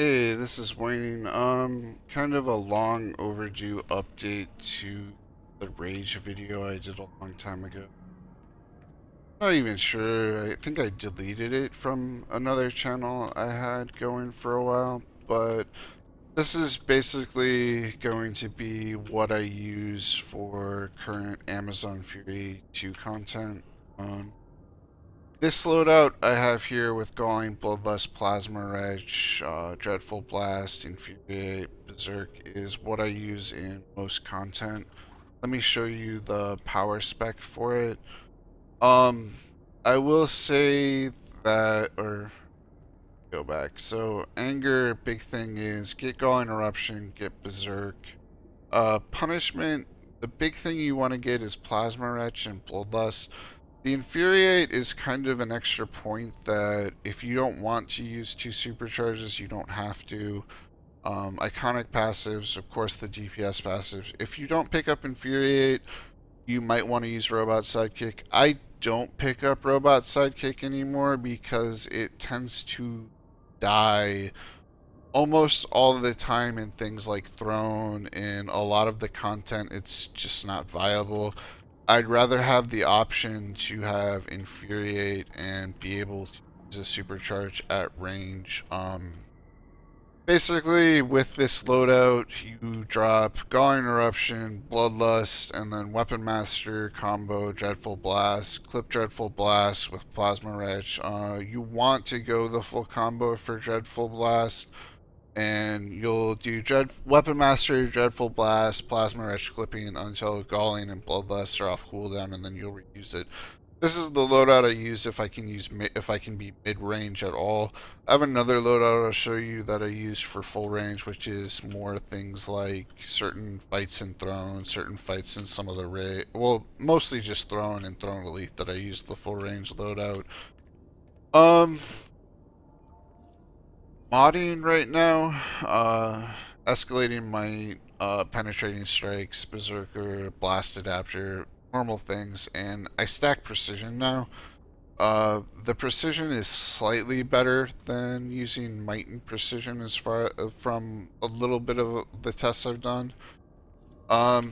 Hey, this is Wayne. Kind of a long overdue update to the Rage video I did a long time ago. Not even sure. I think I deleted it from another channel I had going for a while, but this is basically going to be what I use for current Amazon Fury 2 content. This loadout I have here with Galling, Bloodlust, Plasma Rage, Dreadful Blast, Infuriate, Berserk is what I use in most content. Let me show you the power spec for it. Um, I will say that, or go back. So Anger, big thing is get Galling Eruption, get Berserk. Punishment, the big thing you want to get is Plasma Rage and Bloodlust. The Infuriate is kind of an extra point that if you don't want to use two supercharges, you don't have to. Iconic passives, of course the DPS passives. If you don't pick up Infuriate, you might want to use Robot Sidekick. I don't pick up Robot Sidekick anymore because it tends to die almost all of the time in things like Throne. In a lot of the content, it's just not viable. I'd rather have the option to have Infuriate and be able to use a supercharge at range. Basically, with this loadout, you drop Galling Eruption, Bloodlust, and then Weapon Master combo Dreadful Blast, Clip Dreadful Blast with Plasma Rage. You want to go the full combo for Dreadful Blast, and you'll do Weapon Master, Dreadful Blast, Plasma Rage clipping until Galling and Bloodlust are off cooldown, and then you'll reuse it. This is the loadout I use if I can be mid range at all. I have another loadout I'll show you that I use for full range, which is more things like certain fights in Throne, certain fights in some of the well, mostly just Throne and Throne Elite that I use the full range loadout. Modding right now, escalating might, penetrating strikes, berserker, blast adapter, normal things, and I stack precision now. The precision is slightly better than using might and precision as far from a little bit of the tests I've done.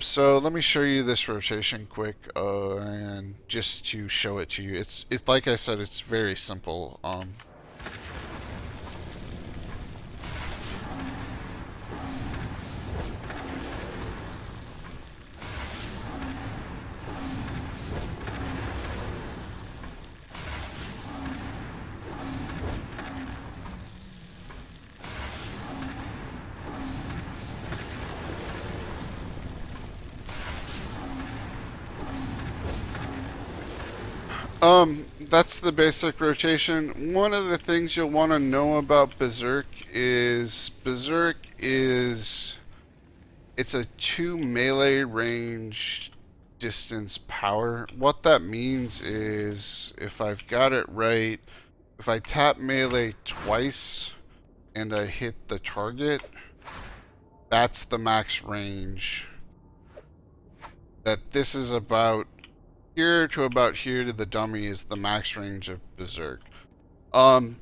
So let me show you this rotation quick, and just to show it to you. It's like I said, it's very simple. That's the basic rotation. One of the things you'll want to know about Berserk is it's a 2 melee range distance power. What that means is, if I've got it right, if I tap melee twice and I hit the target, that's the max range. That this is about here to the dummy is the max range of Berserk.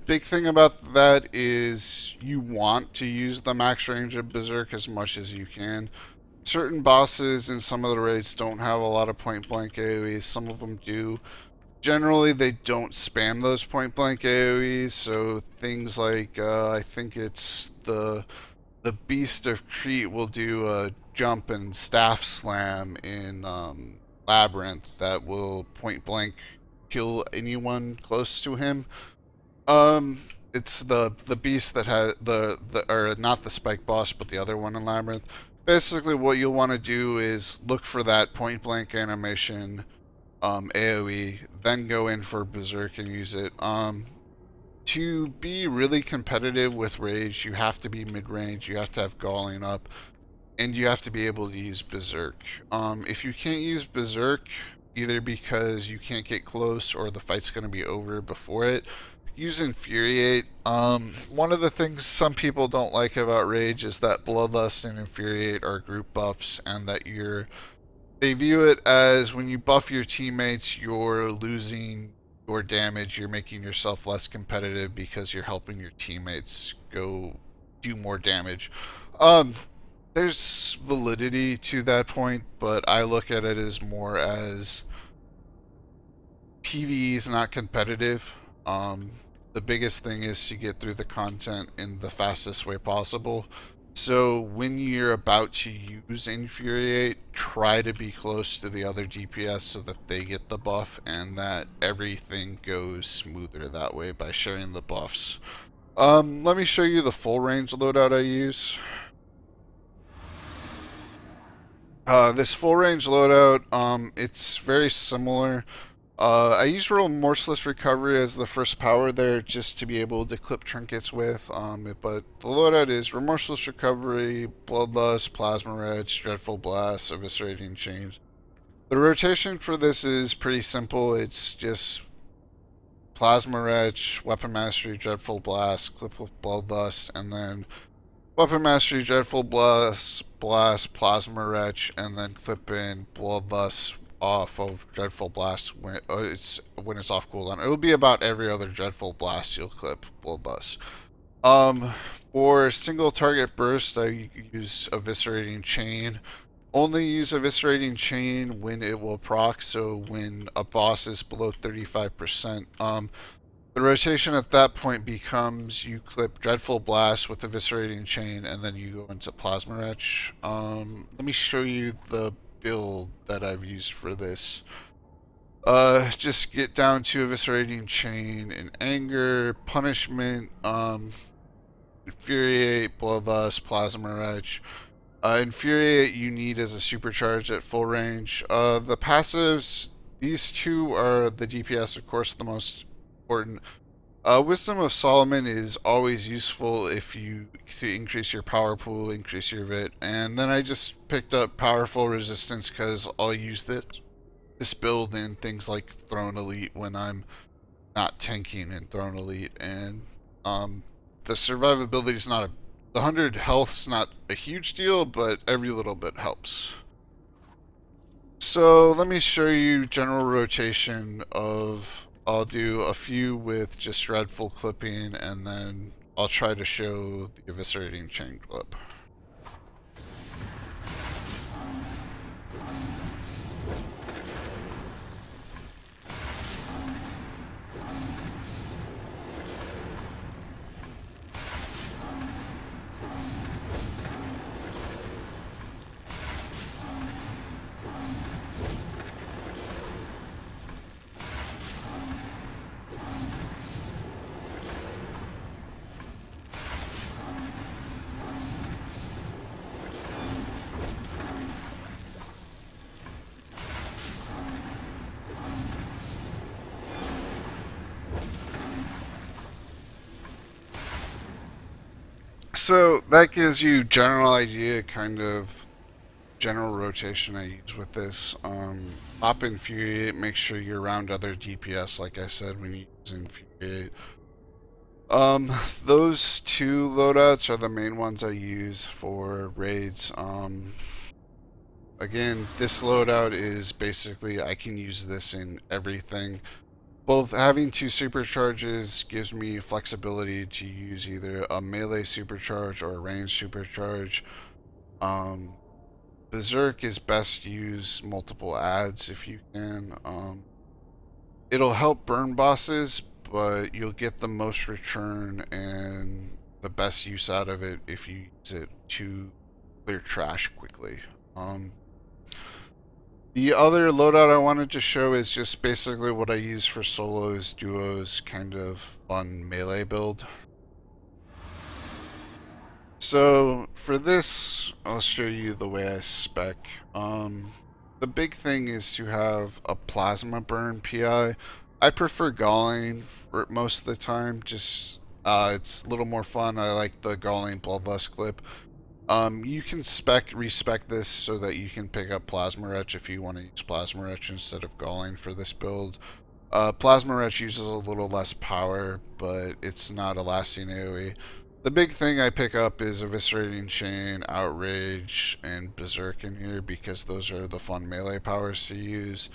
Big thing about that is you want to use the max range of Berserk as much as you can. Certain bosses in some of the raids don't have a lot of point blank AoEs, some of them do. Generally, they don't spam those point blank AoEs, so things like, I think it's the Beast of Crete will do a jump and staff slam in, Labyrinth that will point blank kill anyone close to him. It's the beast that has or not the spike boss, but the other one in Labyrinth. Basically, what you'll want to do is look for that point blank animation, AoE, then go in for Berserk and use it. To be really competitive with Rage, you have to be mid range. You have to have Galling up. And you have to be able to use Berserk. If you can't use Berserk, either because you can't get close or the fight's going to be over before it, use Infuriate. One of the things some people don't like about Rage is that Bloodlust and Infuriate are group buffs, and that they view it as when you buff your teammates, you're losing your damage, you're making yourself less competitive because you're helping your teammates go do more damage. There's validity to that point, but I look at it as more as PvE is not competitive. The biggest thing is to get through the content in the fastest way possible. So when you're about to use Infuriate, try to be close to the other DPS so that they get the buff and that everything goes smoother that way by sharing the buffs. Let me show you the full range loadout I use. This full range loadout, it's very similar. I use Remorseless Recovery as the first power there just to be able to clip trinkets with, but the loadout is Remorseless Recovery, Bloodlust, Plasma Reg, Dreadful Blast, Eviscerating Chains. The rotation for this is pretty simple. It's just Plasma Reg, Weapon Mastery, Dreadful Blast, clip with Bloodlust, and then Weapon Mastery, Dreadful Blast, Plasma Reg, and then clip in Bloodlust off of Dreadful Blast when it's off cooldown. It'll be about every other Dreadful Blast you'll clip Bloodlust. For single target burst, I use Eviscerating Chain. Only use Eviscerating Chain when it will proc, so when a boss is below 35%. The rotation at that point becomes you clip Dreadful Blast with Eviscerating Chain, and then you go into Plasma Retch. Let me show you the build that I've used for this. Just get down to Eviscerating Chain and Anger, Punishment, Infuriate, Bloodlust, Plasma Retch. Infuriate you need as a supercharge at full range. The passives, these two are the DPS, of course, the most important. Wisdom of Solomon is always useful if you to increase your power pool, increase your VIT, and then I just picked up Powerful Resistance because I'll use this build in things like Throne Elite when I'm not tanking in Throne Elite, and the survivability is not the 100 health's not a huge deal, but every little bit helps. So let me show you general rotation of. I'll do a few with just Dreadful clipping, and then I'll try to show the Eviscerating Chain clip. So that gives you general idea, kind of general rotation I use with this. Pop Infuriate, make sure you're around other DPS, like I said, when you use Infuriate. Those two loadouts are the main ones I use for raids. Again, this loadout is basically, I can use this in everything. Both having two supercharges gives me flexibility to use either a melee supercharge or a ranged supercharge. Berserk is best use multiple adds if you can. It'll help burn bosses, but you'll get the most return and the best use out of it if you use it to clear trash quickly. The other loadout I wanted to show is just basically what I use for solos, duos, kind of fun melee build. So for this, I'll show you the way I spec. The big thing is to have a plasma burn PI. I prefer galling for most of the time, just it's a little more fun. I like the galling bloodlust clip. You can respec this so that you can pick up Plasma Retch if you want to use Plasma Retch instead of Galling for this build. Plasma Retch uses a little less power, but it's not a lasting AoE. The big thing I pick up is Eviscerating Chain, Outrage, and Berserk in here because those are the fun melee powers to use.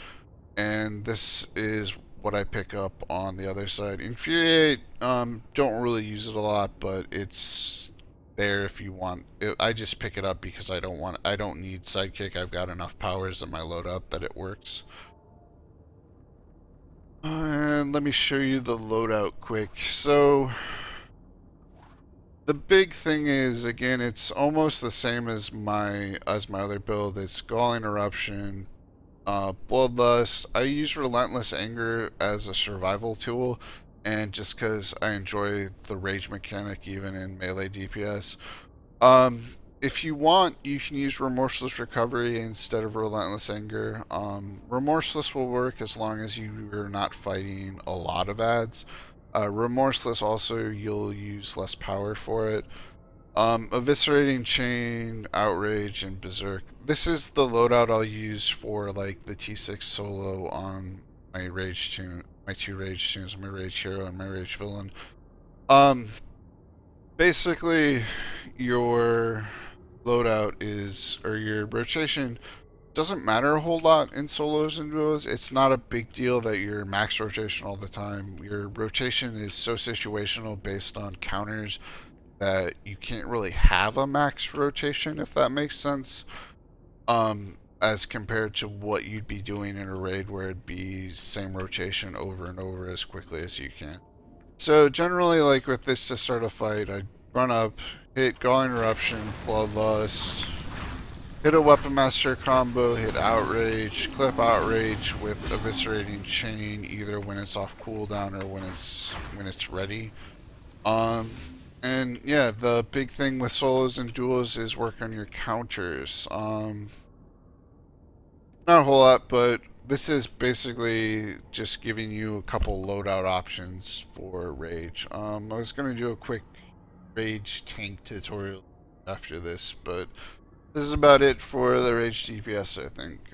And this is what I pick up on the other side. Infuriate, don't really use it a lot, but it's there if you want. I just pick it up because I don't need sidekick. I've got enough powers in my loadout that it works. And let me show you the loadout quick. So the big thing is, again, it's almost the same as my other build. It's Galling Eruption, Bloodlust. I use Relentless Anger as a survival tool, and just because I enjoy the rage mechanic even in melee DPS. If you want, you can use Remorseless Recovery instead of Relentless Anger. Remorseless will work as long as you're not fighting a lot of ads. Remorseless also, you'll use less power for it. Eviscerating Chain, Outrage, and Berserk. This is the loadout I'll use for like the T6 solo on my rage tune, my two rage tunes, my rage hero and my rage villain. Basically, your loadout is, or your rotation doesn't matter a whole lot in solos and duos. It's not a big deal that you're max rotation all the time. Your rotation is so situational based on counters that you can't really have a max rotation, if that makes sense. As compared to what you'd be doing in a raid where it'd be same rotation over and over as quickly as you can. So generally, like with this to start a fight, I'd run up, hit Galling Eruption, Bloodlust, hit a Weapon Master combo, hit Outrage, clip Outrage with Eviscerating Chain, either when it's off cooldown or when it's ready. And yeah, the big thing with solos and duos is work on your counters. Not a whole lot, but this is basically just giving you a couple loadout options for Rage. I was going to do a quick Rage tank tutorial after this, but this is about it for the Rage DPS, I think.